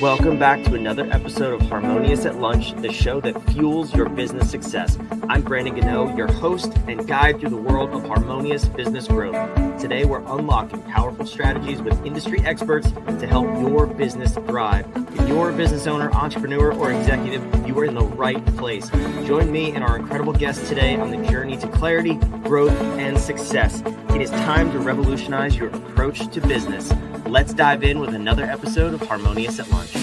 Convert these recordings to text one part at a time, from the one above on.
Welcome back to another episode of Harmonious at Lunch, the show that fuels your business success. I'm Brandon Gano, your host and guide through the world of harmonious business growth. Today, we're unlocking powerful strategies with industry experts to help your business thrive. If you're a business owner, entrepreneur, or executive, you are in the right place. Join me and our incredible guests today on the journey to clarity, growth, and success. It is time to revolutionize your approach to business. Let's dive in with another episode of Harmonious at Lunch.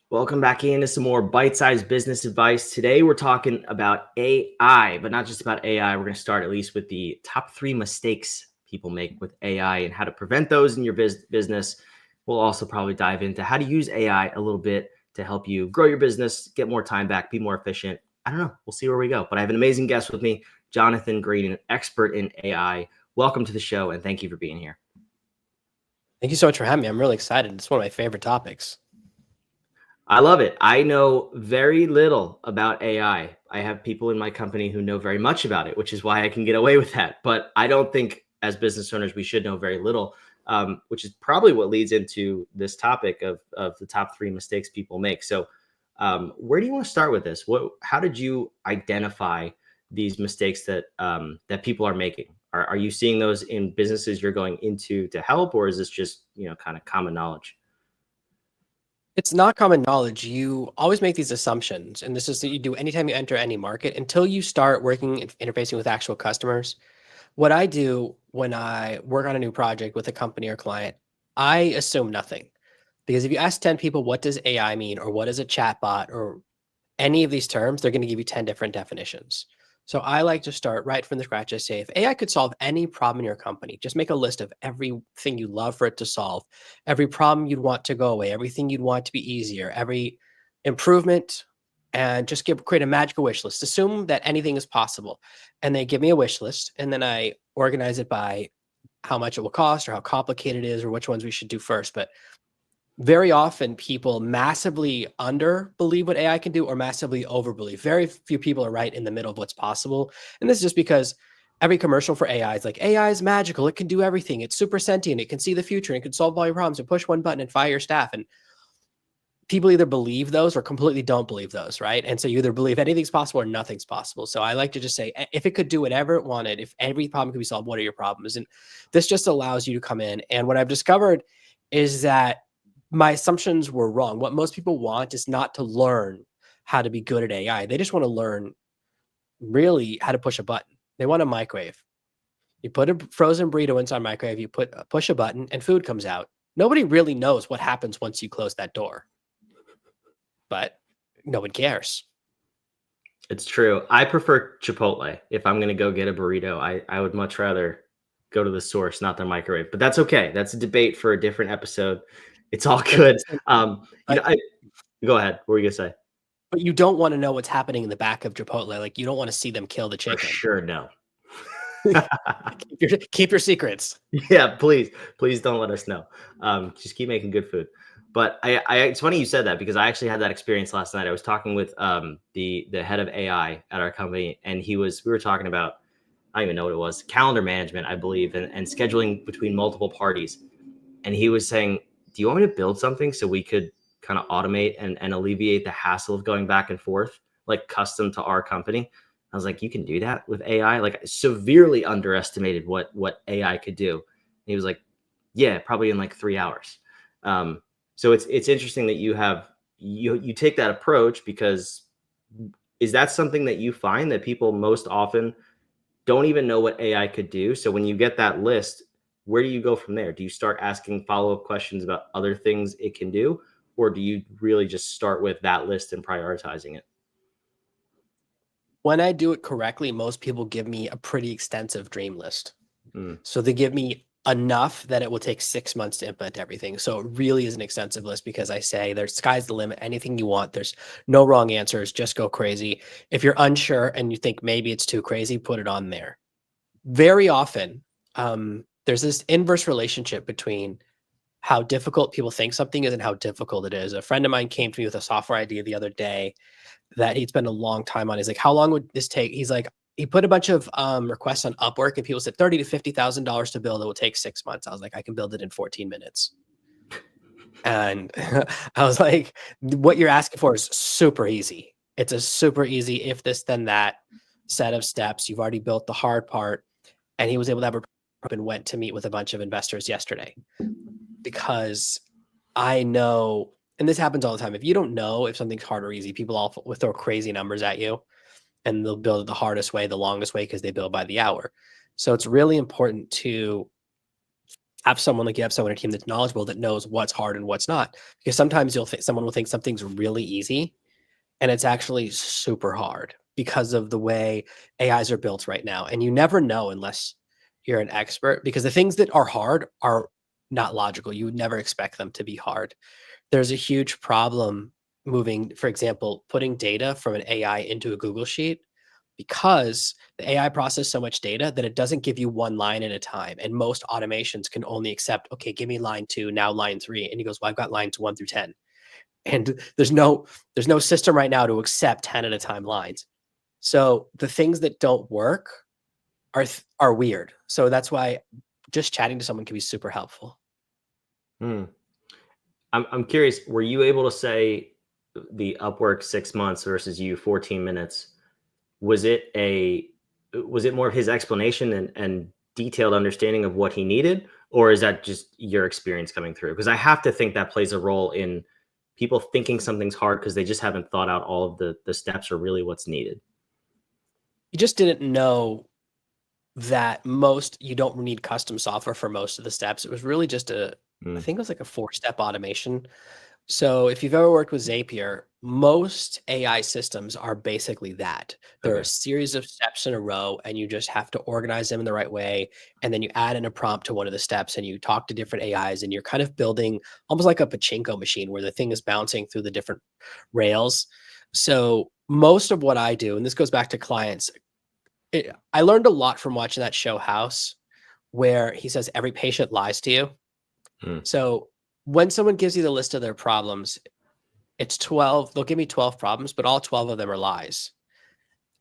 Welcome back into some more bite-sized business advice. Today, we're talking about AI, but not just about AI. We're going to start at least with the top 3 mistakes people make with AI and how to prevent those in your business. We'll also probably dive into how to use AI a little bit to help you grow your business, get more time back, be more efficient. I don't know. We'll see where we go. But I have an amazing guest with me, Jonathan Green, an expert in AI. Welcome to the show, and thank you for being here. Thank you so much for having me. I'm really excited. It's one of my favorite topics. I love it. I know very little about AI. I have people in my company who know very much about it, which is why I can get away with that. But I don't think as business owners, we should know very little, which is probably what leads into this topic of the top 3 mistakes people make. So where do you want to start with this? How did you identify these mistakes that people are making? Are you seeing those in businesses you're going into to help, or is this just, kind of common knowledge? It's not common knowledge. You always make these assumptions, and this is that you do anytime you enter any market until you start working and interfacing with actual customers. What I do when I work on a new project with a company or client, I assume nothing. Because if you ask 10 people, what does AI mean, or what is a chatbot, or any of these terms, they're going to give you 10 different definitions. So I like to start right from the scratch. I say, if AI could solve any problem in your company, just make a list of everything you'd love for it to solve, every problem you'd want to go away, everything you'd want to be easier, every improvement, and just create a magical wish list. Assume that anything is possible. And they give me a wish list, and then I organize it by how much it will cost or how complicated it is or which ones we should do first. But very often people massively under believe what AI can do or massively over believe. Very few people are right in the middle of what's possible. And this is just because every commercial for AI is like, AI is magical. It can do everything. It's super sentient. It can see the future. And it can solve all your problems and push one button and fire your staff. And people either believe those or completely don't believe those, right? And so you either believe anything's possible or nothing's possible. So I like to just say, if it could do whatever it wanted, if every problem could be solved, what are your problems? And this just allows you to come in. And what I've discovered is that my assumptions were wrong. What most people want is not to learn how to be good at AI. They just want to learn really how to push a button. They want a microwave. You put a frozen burrito inside a microwave, you push a button and food comes out. Nobody really knows what happens once you close that door, but no one cares. It's true. I prefer Chipotle. If I'm going to go get a burrito, I would much rather go to the source, not the microwave, but that's okay. That's a debate for a different episode. It's all good. Go ahead. What were you gonna say? But you don't want to know what's happening in the back of Chipotle. Like, you don't want to see them kill the chicken. For sure, no. keep your secrets. Yeah, please don't let us know. Just keep making good food. But it's funny you said that, because I actually had that experience last night. I was talking with the head of AI at our company, and we were talking about, I don't even know what it was, calendar management, I believe, and scheduling between multiple parties. And he was saying, do you want me to build something so we could kind of automate and alleviate the hassle of going back and forth, like custom to our company? I was like, you can do that with AI? Like, I severely underestimated what AI could do. And he was like, yeah, probably in like 3 hours. So it's interesting that you take that approach, because is that something that you find that people most often don't even know what AI could do? So when you get that list, where do you go from there? Do you start asking follow-up questions about other things it can do? Or do you really just start with that list and prioritizing it? When I do it correctly, most people give me a pretty extensive dream list. Mm. So they give me enough that it will take 6 months to implement everything. So it really is an extensive list, because I say there's sky's the limit, anything you want. There's no wrong answers, just go crazy. If you're unsure and you think maybe it's too crazy, put it on there. Very often, there's this inverse relationship between how difficult people think something is and how difficult it is. A friend of mine came to me with a software idea the other day that he'd spent a long time on. He's like, how long would this take? He's like, he put a bunch of requests on Upwork, and people said $30,000 to $50,000 to build. It will take 6 months. I was like, I can build it in 14 minutes. And I was like, what you're asking for is super easy. It's a super easy if this then that set of steps. You've already built the hard part. And he was able to have a and went to meet with a bunch of investors yesterday, because I know, and this happens all the time. If you don't know if something's hard or easy, people all will throw crazy numbers at you, and they'll build it the hardest way, the longest way, because they build by the hour. So it's really important to have someone like you have someone on a team that's knowledgeable, that knows what's hard and what's not. Because sometimes someone will think something's really easy, and it's actually super hard because of the way AIs are built right now. And you never know unless you're an expert, because the things that are hard are not logical. You would never expect them to be hard. There's a huge problem moving, for example, putting data from an AI into a Google Sheet, because the AI processes so much data that it doesn't give you one line at a time. And most automations can only accept, okay, give me line 2, now line 3. And he goes, well, I've got lines 1 through 10. And there's no system right now to accept 10 at a time lines. So the things that don't work are weird. So that's why just chatting to someone can be super helpful. Hmm. I'm curious, were you able to say the Upwork 6 months versus you 14 minutes? Was it more of his explanation and detailed understanding of what he needed, or is that just your experience coming through? Because I have to think that plays a role in people thinking something's hard because they just haven't thought out all of the steps or really what's needed. You just didn't know that you don't need custom software for most of the steps. It was really just I think it was like a 4-step automation. So if you've ever worked with Zapier, most AI systems are basically that. There are a Okay. series of steps in a row, and you just have to organize them in the right way. And then you add in a prompt to one of the steps, and you talk to different AIs, and you're kind of building almost like a pachinko machine where the thing is bouncing through the different rails. So most of what I do, and this goes back to clients, I learned a lot from watching that show House, where he says every patient lies to you. Hmm. So when someone gives you the list of their problems, it's 12. They'll give me 12 problems, but all 12 of them are lies.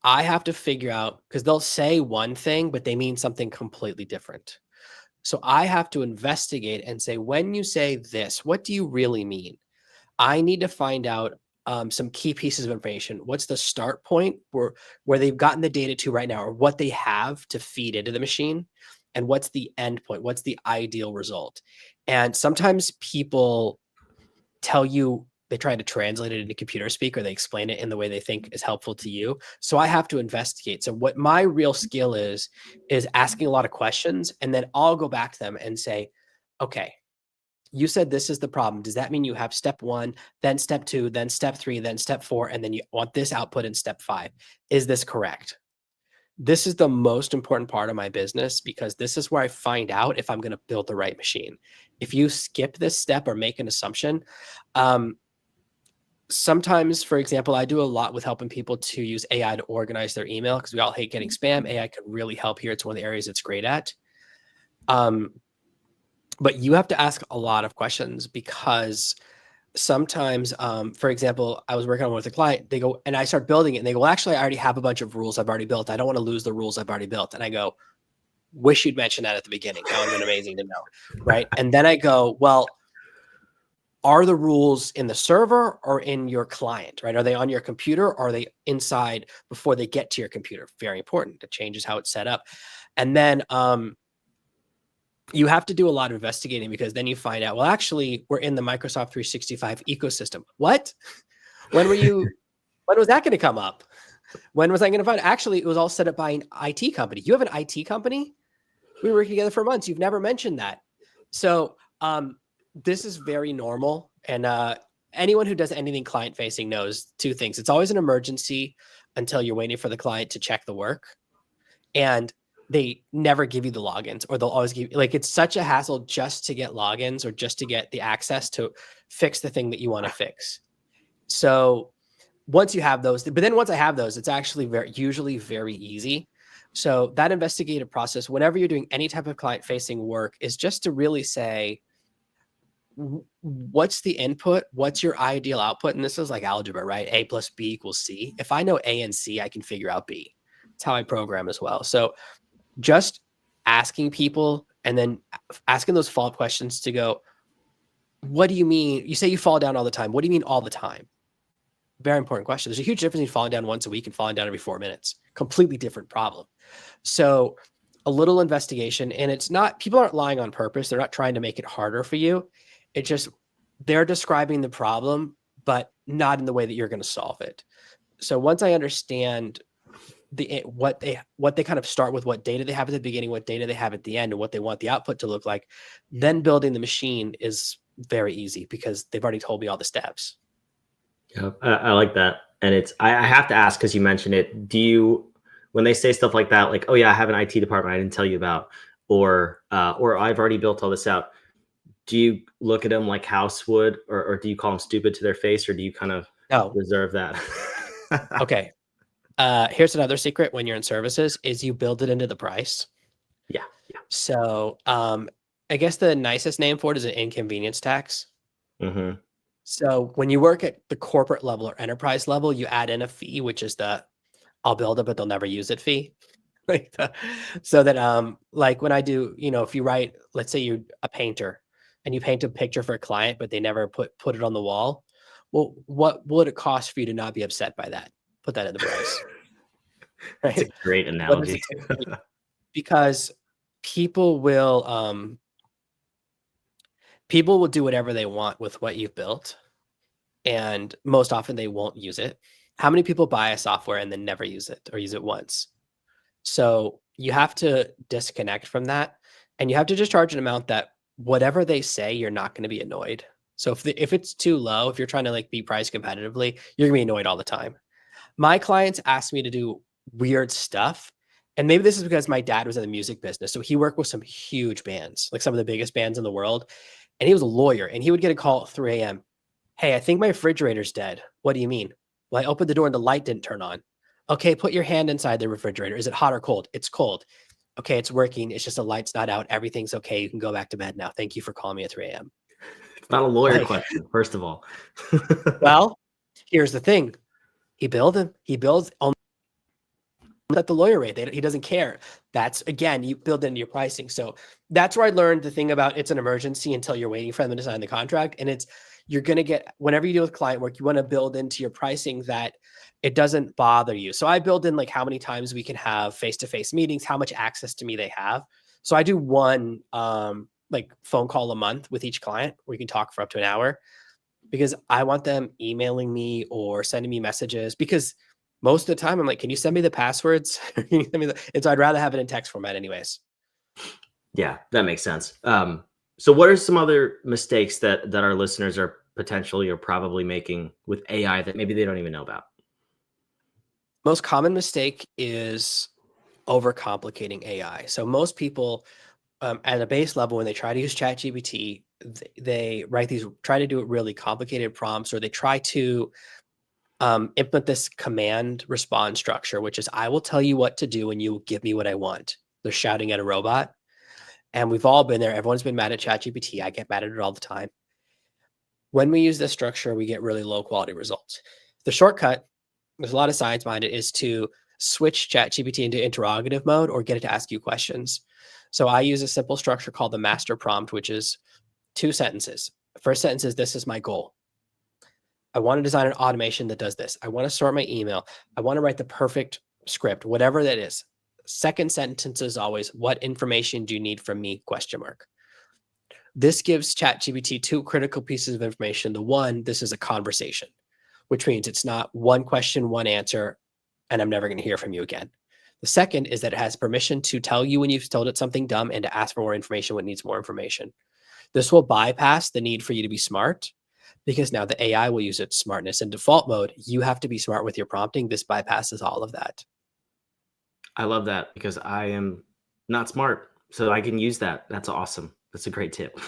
I have to figure out, because they'll say one thing, but they mean something completely different. So I have to investigate and say, when you say this, what do you really mean? I need to find out some key pieces of information. What's the start point where they've gotten the data to right now, or what they have to feed into the machine? And what's the end point? What's the ideal result? And sometimes people tell you, they try to translate it into computer speak, or they explain it in the way they think is helpful to you. So I have to investigate. So what my real skill is asking a lot of questions, and then I'll go back to them and say, okay, you said this is the problem. Does that mean you have step 1, then step 2, then step 3, then step 4, and then you want this output in step 5? Is this correct? This is the most important part of my business, because this is where I find out if I'm going to build the right machine. If you skip this step or make an assumption, um, sometimes, for example, I do a lot with helping people to use AI to organize their email, because we all hate getting spam. AI can really help here. It's one of the areas it's great at. But you have to ask a lot of questions, because sometimes, for example, I was working on with a client, they go, and I start building it, and they go, well, actually, I already have a bunch of rules I've already built. I don't want to lose the rules I've already built. And I go, wish you'd mentioned that at the beginning. That would have been amazing to know. Right. And then I go, well, are the rules in the server or in your client, right? Are they on your computer, or are they inside before they get to your computer? Very important. It changes how it's set up. And then, you have to do a lot of investigating, because then you find out, well, actually, we're in the Microsoft 365 ecosystem. What? When was that going to come up? When was I going to find? Actually, it was all set up by an IT company. You have an IT company? We were working together for months. You've never mentioned that. So this is very normal. And anyone who does anything client facing knows 2 things. It's always an emergency until you're waiting for the client to check the work. And they never give you the logins, or they'll always give, like, it's such a hassle just to get logins, or just to get the access to fix the thing that you want to fix. So once you have those, but then once I have those, it's actually usually very easy. So that investigative process, whenever you're doing any type of client facing work, is just to really say, what's the input? What's your ideal output? And this is like algebra, right? A plus B equals C. If I know A and C, I can figure out B. It's how I program as well. So just asking people and then asking those follow-up questions to go, what do you mean? You say you fall down all the time. What do you mean all the time? Very important question. There's a huge difference between falling down once a week and falling down every 4 minutes. Completely different problem. So a little investigation, and it's not, people aren't lying on purpose. They're not trying to make it harder for you. It's just, they're describing the problem, but not in the way that you're going to solve it. So once I understand what they kind of start with, what data they have at the beginning, what data they have at the end, and what they want the output to look like, then building the machine is very easy because they've already told me all the steps. Yeah, I like that. And I have to ask, because you mentioned it, when they say stuff like that, like, oh yeah, I have an IT department I didn't tell you about, or I've already built all this out, do you look at them like House would, or do you call them stupid to their face, or do you kind of No. reserve that? Okay. Here's another secret when you're in services is you build it into the price. Yeah. So I guess the nicest name for it is an inconvenience tax. Mm-hmm. So when you work at the corporate level or enterprise level, you add in a fee, which is the I'll build it, but they'll never use it fee. So that like when I do, if you write, let's say you're a painter and you paint a picture for a client, but they never put it on the wall. Well, what would it cost for you to not be upset by that? Put that in the price. That's a Right? great What does analogy. it take for you? Because people will do whatever they want with what you've built, and most often they won't use it. How many people buy a software and then never use it or use it once? So you have to disconnect from that, and you have to just charge an amount that whatever they say, you're not going to be annoyed. So if it's too low, if you're trying to like be priced competitively, you're gonna be annoyed all the time. My clients ask me to do weird stuff. And maybe this is because my dad was in the music business. So he worked with some huge bands, like some of the biggest bands in the world. And he was a lawyer, and he would get a call at 3 a.m. Hey, I think my refrigerator's dead. What do you mean? Well, I opened the door and the light didn't turn on. Okay, put your hand inside the refrigerator. Is it hot or cold? It's cold. Okay, it's working. It's just the light's not out. Everything's okay. You can go back to bed now. Thank you for calling me at 3 a.m. It's not a lawyer Like, question, first of all. well, here's the thing. He builds only at the lawyer rate. He doesn't care. That's, again, you build into your pricing. So that's where I learned the thing about it's an emergency until you're waiting for them to sign the contract. And you're going to get, whenever you deal with client work, you want to build into your pricing that it doesn't bother you. So I build in like how many times we can have face-to-face meetings, how much access to me they have. So I do one like phone call a month with each client where you can talk for up to an hour, because I want them emailing me or sending me messages, because most of the time I'm like, can you send me the passwords? And so I'd rather have it in text format anyways. Yeah, that makes sense. So what are some other mistakes that our listeners are potentially or probably making with AI that maybe they don't even know about? Most common mistake is overcomplicating AI. So most people at a base level, when they try to use ChatGPT, they try to do it really complicated prompts, or they try to implement this command response structure, which is I will tell you what to do and you will give me what I want. They're shouting at a robot. And we've all been there. Everyone's been mad at ChatGPT. I get mad at it all the time. When we use this structure, we get really low quality results. The shortcut, there's a lot of science behind it, is to switch ChatGPT into interrogative mode or get it to ask you questions. So I use a simple structure called the master prompt, which is 2 sentences. First sentence is, this is my goal. I want to design an automation that does this. I want to sort my email. I want to write the perfect script, whatever that is. Second sentence is always, what information do you need from me? Question mark. This gives ChatGPT 2 critical pieces of information. The one, this is a conversation, which means it's not one question, one answer, and I'm never going to hear from you again. The second is that it has permission to tell you when you've told it something dumb and to ask for more information when it needs more information. This will bypass the need for you to be smart, because now the AI will use its smartness. In default mode, you have to be smart with your prompting. This bypasses all of that. I love that because I am not smart, so I can use that. That's awesome. That's a great tip.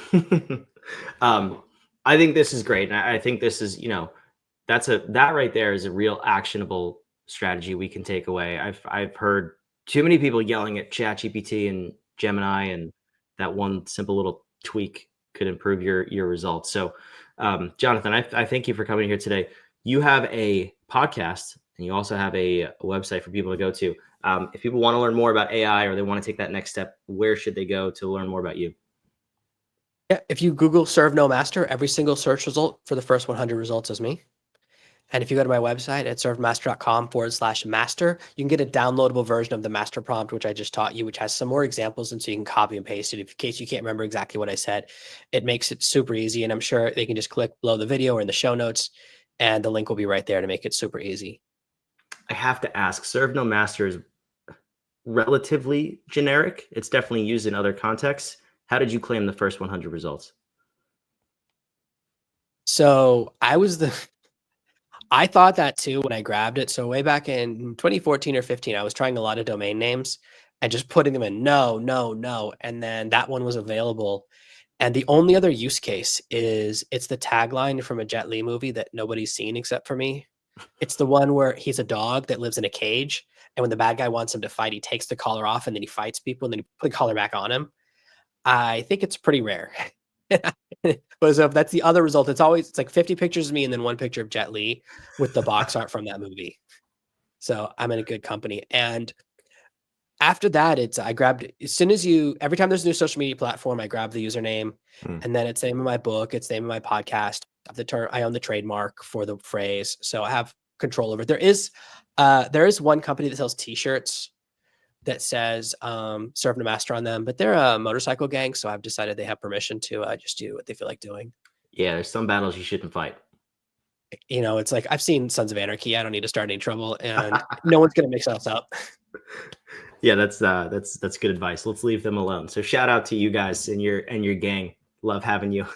I think this is great, and I think this is, that right there is a real actionable strategy we can take away. I've heard too many people yelling at ChatGPT and Gemini, and that one simple little tweak could improve your results. So, Jonathan, I thank you for coming here today. You have a podcast, and you also have a website for people to go to. If people want to learn more about AI or they want to take that next step, where should they go to learn more about you? Yeah, if you Google serve no master, every single search result for the first 100 results is me. And if you go to my website at servemaster.com/master, you can get a downloadable version of the master prompt, which I just taught you, which has some more examples. And so you can copy and paste it in case you can't remember exactly what I said. It makes it super easy. And I'm sure they can just click below the video or in the show notes, and the link will be right there to make it super easy. I have to ask, serve no master is relatively generic. It's definitely used in other contexts. How did you claim the first 100 results? So I thought that too when I grabbed it. So way back in 2014 or 15, I was trying a lot of domain names and just putting them in no, no, no. And then that one was available. And the only other use case is it's the tagline from a Jet Li movie that nobody's seen except for me. It's the one where he's a dog that lives in a cage. And when the bad guy wants him to fight, he takes the collar off and then he fights people and then he put the collar back on him. I think it's pretty rare. But so if that's the other result, it's like 50 pictures of me and then one picture of Jet Li with the box art from that movie. So I'm in a good company. And after that, I grabbed every time there's a new social media platform, I grab the username and then it's the name of my book, it's the name of my podcast. I own the trademark for the phrase. So I have control over it. There is one company that sells t-shirts that says serve no master on them, but they're a motorcycle gang. So I've decided they have permission to just do what they feel like doing. Yeah, there's some battles you shouldn't fight. It's like I've seen Sons of Anarchy. I don't need to start any trouble, and no one's gonna mix us up. Yeah, that's good advice. Let's leave them alone. So shout out to you guys and your gang. Love having you.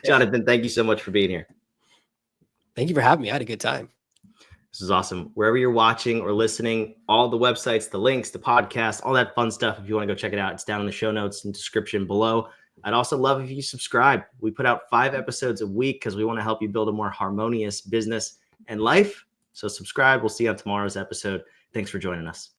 Jonathan, thank you so much for being here. Thank you for having me. I had a good time. This is awesome. Wherever you're watching or listening, all the websites, the links, the podcast, all that fun stuff, if you want to go check it out, it's down in the show notes and description below. I'd also love if you subscribe. We put out 5 episodes a week because we want to help you build a more harmonious business and life. So subscribe. We'll see you on tomorrow's episode. Thanks for joining us.